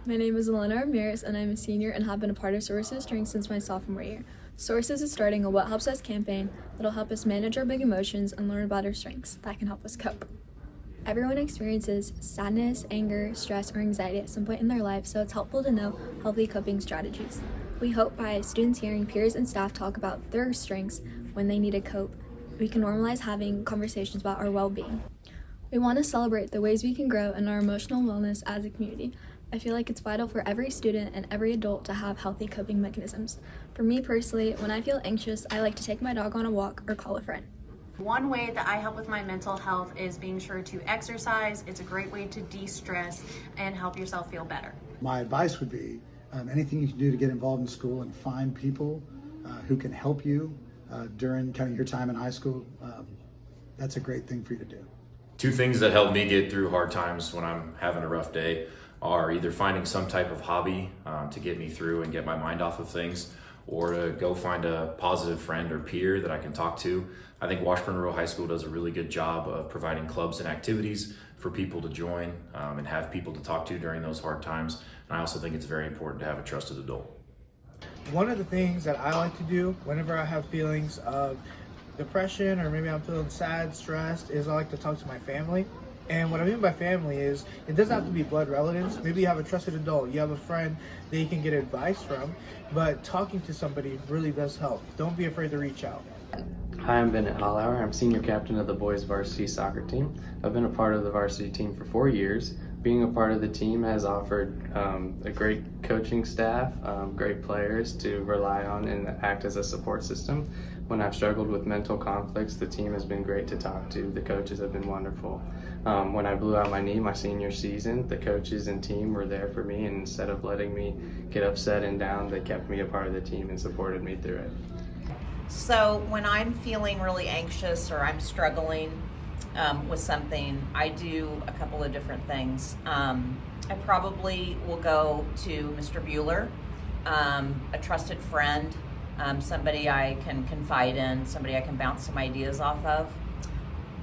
My name is Elena Ramirez, and I'm a senior and have been a part of Sources Strength since my sophomore year. Sources is starting a What Helps Us campaign that'll help us manage our big emotions and learn about our strengths that can help us cope. Everyone experiences sadness, anger, stress, or anxiety at some point in their life, so it's helpful to know healthy coping strategies. We hope by students hearing peers and staff talk about their strengths when they need to cope, we can normalize having conversations about our well-being. We want to celebrate the ways we can grow in our emotional wellness as a community. I feel like it's vital for every student and every adult to have healthy coping mechanisms. For me personally, when I feel anxious, I like to take my dog on a walk or call a friend. One way that I help with my mental health is being sure to exercise. It's a great way to de-stress and help yourself feel better. My advice would be anything you can do to get involved in school and find people who can help you during kind of your time in high school. That's a great thing for you to do. Two things that help me get through hard times when I'm having a rough day are either finding some type of hobby to get me through and get my mind off of things, or to go find a positive friend or peer that I can talk to. I think Washburn Rural High School does a really good job of providing clubs and activities for people to join and have people to talk to during those hard times. And I also think it's very important to have a trusted adult. One of the things that I like to do whenever I have feelings of depression or maybe I'm feeling sad, stressed, is I like to talk to my family. And what I mean by family is it doesn't have to be blood relatives. Maybe you have a trusted adult, you have a friend that you can get advice from, but talking to somebody really does help. Don't be afraid to reach out. Hi, I'm Bennett Hollauer. I'm senior captain of the boys varsity soccer team. I've been a part of the varsity team for 4 years. Being a part of the team has offered a great coaching staff, great players to rely on and act as a support system. When I've struggled with mental conflicts, the team has been great to talk to. The coaches have been wonderful. When I blew out my knee my senior season, the coaches and team were there for me, and instead of letting me get upset and down, they kept me a part of the team and supported me through it. So when I'm feeling really anxious or I'm struggling with something, I do a couple of different things. I probably will go to Mr. Bueller, a trusted friend, somebody I can confide in, somebody I can bounce some ideas off of.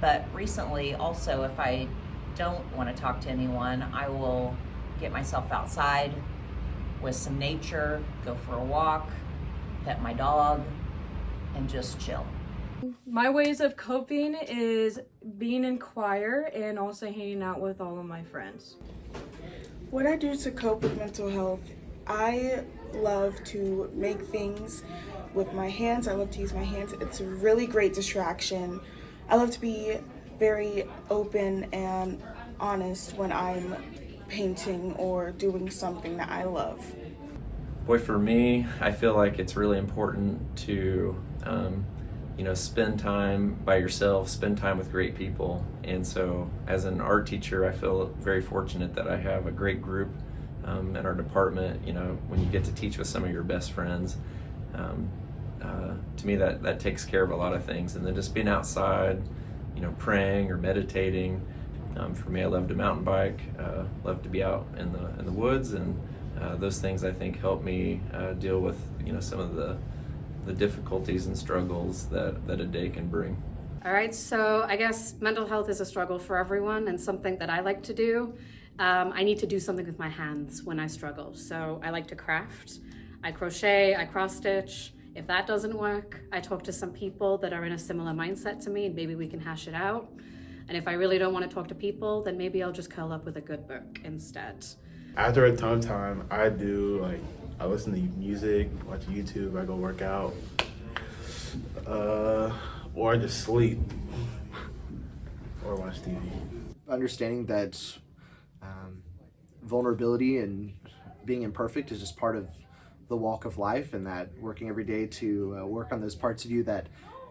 But recently also, if I don't want to talk to anyone, I will get myself outside with some nature, go for a walk, pet my dog, and just chill. My ways of coping is being in choir and also hanging out with all of my friends. What I do to cope with mental health, I love to make things with my hands. I love to use my hands. It's a really great distraction. I love to be very open and honest when I'm painting or doing something that I love. Boy, for me, I feel like it's really important to spend time by yourself, spend time with great people. And so as an art teacher, I feel very fortunate that I have a great group in our department. When you get to teach with some of your best friends, to me that takes care of a lot of things. And then just being outside, praying or meditating. For me, I love to mountain bike, love to be out in the woods, and those things I think help me deal with some of the difficulties and struggles that a day can bring. All right, so I guess mental health is a struggle for everyone, and something that I like to do. I need to do something with my hands when I struggle. So I like to craft. I crochet, I cross stitch. If that doesn't work, I talk to some people that are in a similar mindset to me, and maybe we can hash it out. And if I really don't want to talk to people, then maybe I'll just curl up with a good book instead. After a tough time, I listen to music, watch YouTube, I go work out, or I just sleep, or watch TV. Understanding that vulnerability and being imperfect is just part of the walk of life, and that working every day to work on those parts of you that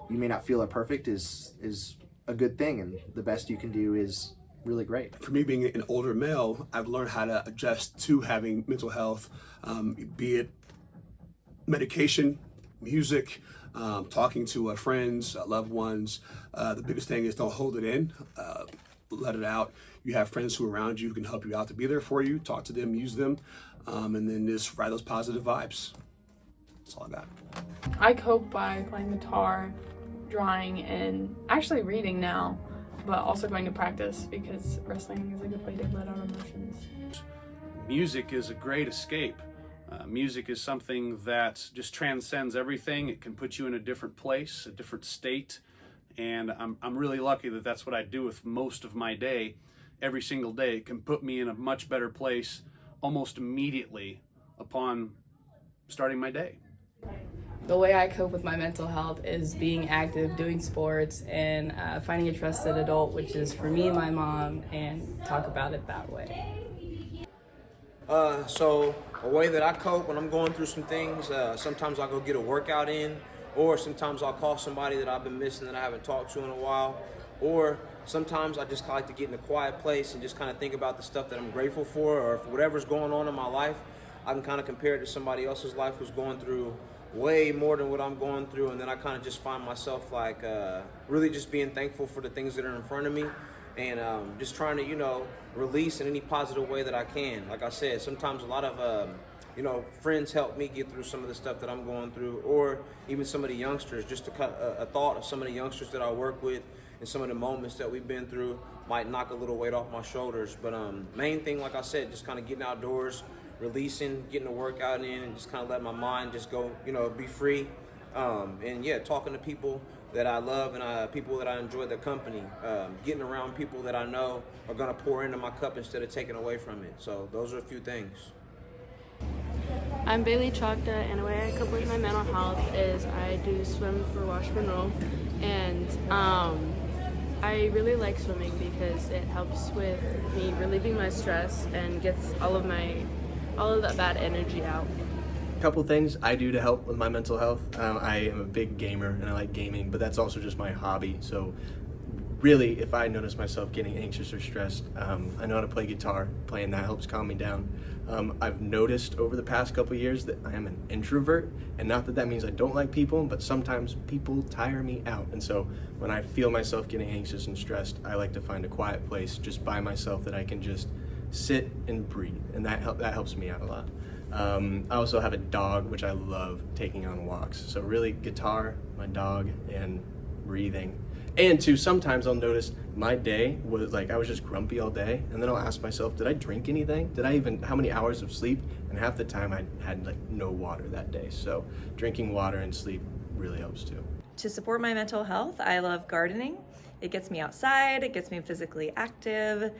you may not feel are perfect is a good thing, and the best you can do is really great. For me, being an older male, I've learned how to adjust to having mental health, be it medication, music, talking to friends, loved ones. The biggest thing is don't hold it in, let it out. You have friends who are around you who can help you out, to be there for you, talk to them, use them, and then just ride those positive vibes. That's all I got. I cope by playing guitar, drawing, and actually reading now, but also going to practice because wrestling is a good way to let out emotions. music is a great escape. Music is something that just transcends everything. It can put you in a different place, a different state. And I'm really lucky that that's what I do with most of my day. Every single day it can put me in a much better place almost immediately upon starting my day. The way I cope with my mental health is being active, doing sports, and finding a trusted adult, which is for me, my mom, and talk about it that way. So a way that I cope when I'm going through some things, sometimes I'll go get a workout in, or sometimes I'll call somebody that I've been missing that I haven't talked to in a while, or sometimes I just like to get in a quiet place and just kind of think about the stuff that I'm grateful for, or if whatever's going on in my life, I can kind of compare it to somebody else's life who's going through way more than what I'm going through, and then I kind of just find myself like really just being thankful for the things that are in front of me, and just trying to, you know, release in any positive way that I can. Like I said, sometimes a lot of you know, friends help me get through some of the stuff that I'm going through, or even some of the youngsters, just a thought of some of the youngsters that I work with and some of the moments that we've been through might knock a little weight off my shoulders. But main thing, like I said, just kind of getting outdoors, releasing, getting a workout in, and just kind of letting my mind just go, you know, be free. And yeah, talking to people that I love and people that I enjoy their company, getting around people that I know are gonna pour into my cup instead of taking away from it. So those are a few things. I'm Bailey Chokta, and the way I cope with my mental health is I do swim for Washburn Roll, and I really like swimming because it helps with me relieving my stress and gets all of that bad energy out. A couple things I do to help with my mental health. I am a big gamer and I like gaming, but that's also just my hobby. So really, if I notice myself getting anxious or stressed, I know how to play guitar. Playing that helps calm me down. I've noticed over the past couple years that I am an introvert, and not that that means I don't like people, but sometimes people tire me out. And so when I feel myself getting anxious and stressed, I like to find a quiet place just by myself that I can just sit and breathe, and that helps me out a lot. I also have a dog, which I love taking on walks. So really, guitar, my dog, and breathing. And two, sometimes I'll notice my day was like I was just grumpy all day, and then I'll ask myself, did I drink anything? How many hours of sleep? And half the time I had like no water that day. So drinking water and sleep really helps too. To support my mental health, I love gardening. It gets me outside, it gets me physically active,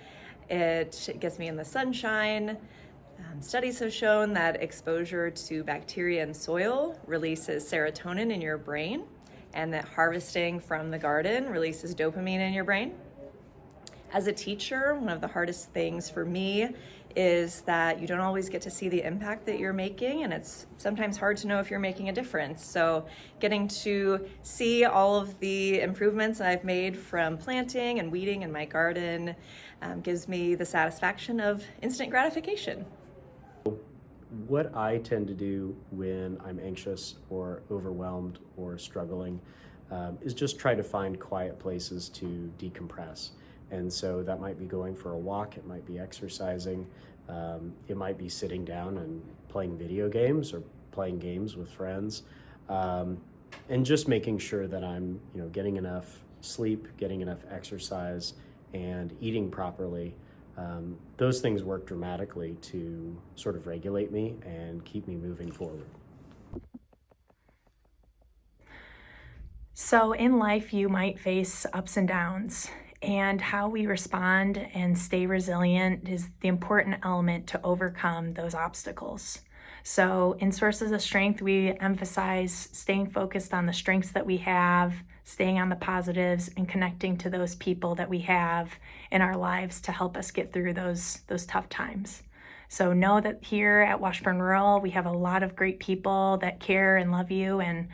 it gets me in the sunshine. Studies have shown that exposure to bacteria in soil releases serotonin in your brain, and that harvesting from the garden releases dopamine in your brain. As a teacher, one of the hardest things for me is that you don't always get to see the impact that you're making, and it's sometimes hard to know if you're making a difference. So getting to see all of the improvements I've made from planting and weeding in my garden gives me the satisfaction of instant gratification. What I tend to do when I'm anxious or overwhelmed or struggling is just try to find quiet places to decompress. And so that might be going for a walk, it might be exercising, it might be sitting down and playing video games or playing games with friends, and just making sure that I'm, getting enough sleep, getting enough exercise, and eating properly. Those things work dramatically to sort of regulate me and keep me moving forward. So in life, you might face ups and downs, and how we respond and stay resilient is the important element to overcome those obstacles. So in Sources of Strength, we emphasize staying focused on the strengths that we have, staying on the positives, and connecting to those people that we have in our lives to help us get through those tough times. So know that here at Washburn Rural, we have a lot of great people that care and love you, and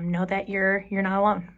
know that you're not alone.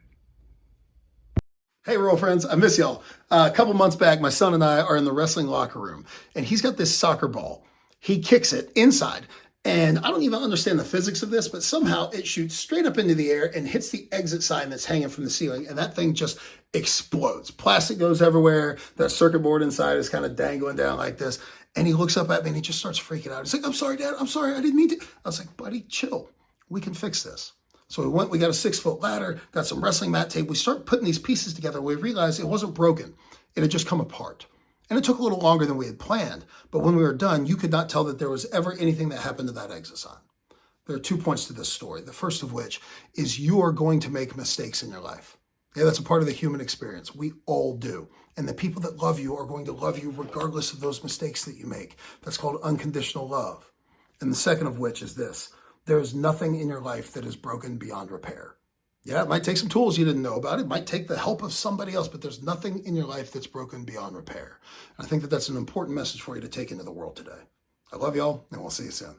Hey, Rural friends, I miss y'all. A couple months back, my son and I are in the wrestling locker room, and he's got this soccer ball. He kicks it inside, and I don't even understand the physics of this, but somehow it shoots straight up into the air and hits the exit sign that's hanging from the ceiling, and that thing just explodes. Plastic goes everywhere. That circuit board inside is kind of dangling down like this, and he looks up at me and he just starts freaking out. He's like, "I'm sorry, Dad. I'm sorry. I didn't mean to." I was like, "Buddy, chill. We can fix this." So we got a 6-foot ladder, got some wrestling mat tape. We start putting these pieces together. We realized it wasn't broken. It had just come apart. And it took a little longer than we had planned, but when we were done, you could not tell that there was ever anything that happened to that exosign. There are 2 points to this story. The first of which is you are going to make mistakes in your life. Yeah, that's a part of the human experience. We all do. And the people that love you are going to love you regardless of those mistakes that you make. That's called unconditional love. And the second of which is this: there is nothing in your life that is broken beyond repair. Yeah, it might take some tools you didn't know about. It might take the help of somebody else, but there's nothing in your life that's broken beyond repair. And I think that that's an important message for you to take into the world today. I love y'all, and we'll see you soon.